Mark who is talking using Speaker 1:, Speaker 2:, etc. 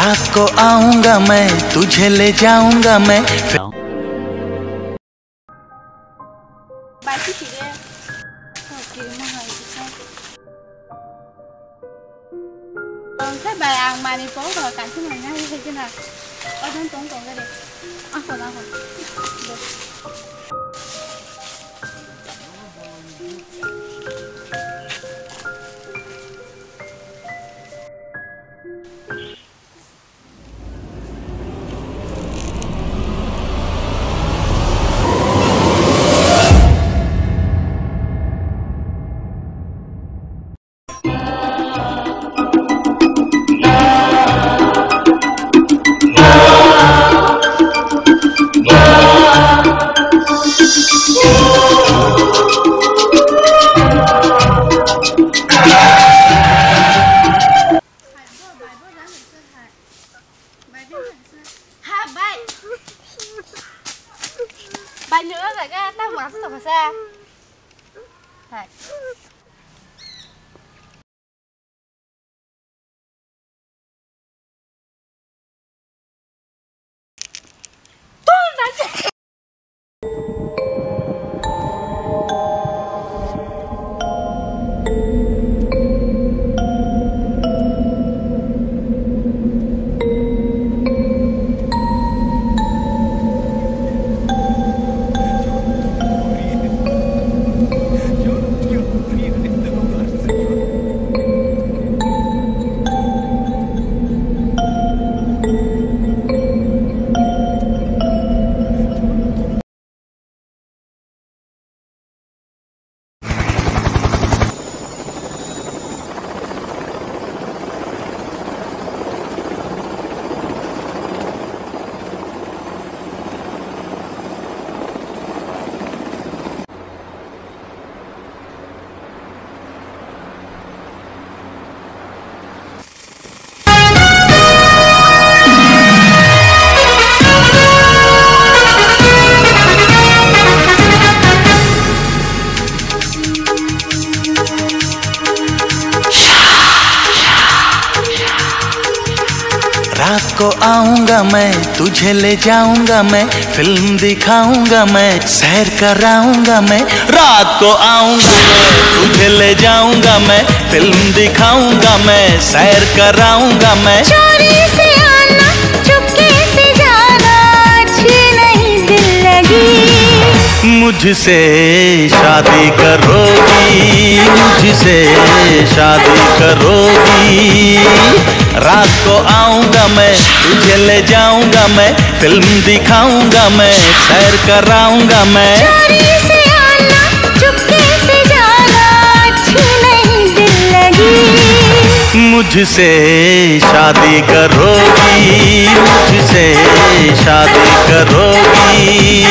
Speaker 1: रात को आऊंगा मैं, तुझे ले जाऊंगा मैं।
Speaker 2: Thấy bài ăn mà đi phố rồi cảnh chúng mình ngay thì chứ nào ở đến tổng cộng cái đi ăn còn được. Bài nữa rồi cái tao mặc rất là xa.
Speaker 1: रात को आऊंगा मैं, तुझे ले जाऊंगा मैं, film दिखाऊंगा मैं, सैर कराऊंगा मैं। रात को आऊंगा मैं, तुझे ले जाऊंगा मैं, फिल्म दिखाऊंगा मैं, सैर कराऊंगा मैं।
Speaker 3: चोरी से आना, चुपके से जाना, अच्छी नहीं दिल लगी।
Speaker 1: मुझसे शादी करोगी, मुझसे शादी करोगी। रात को आऊंगा मैं, तुझे ले जाऊंगा मैं, फिल्म दिखाऊंगा मैं, सैर कराऊंगा मैं।
Speaker 3: चोरी से आना, चुपके से जाना, अच्छी नहीं दिल लगी।
Speaker 1: मुझसे शादी करोगी, मुझसे शादी करोगी।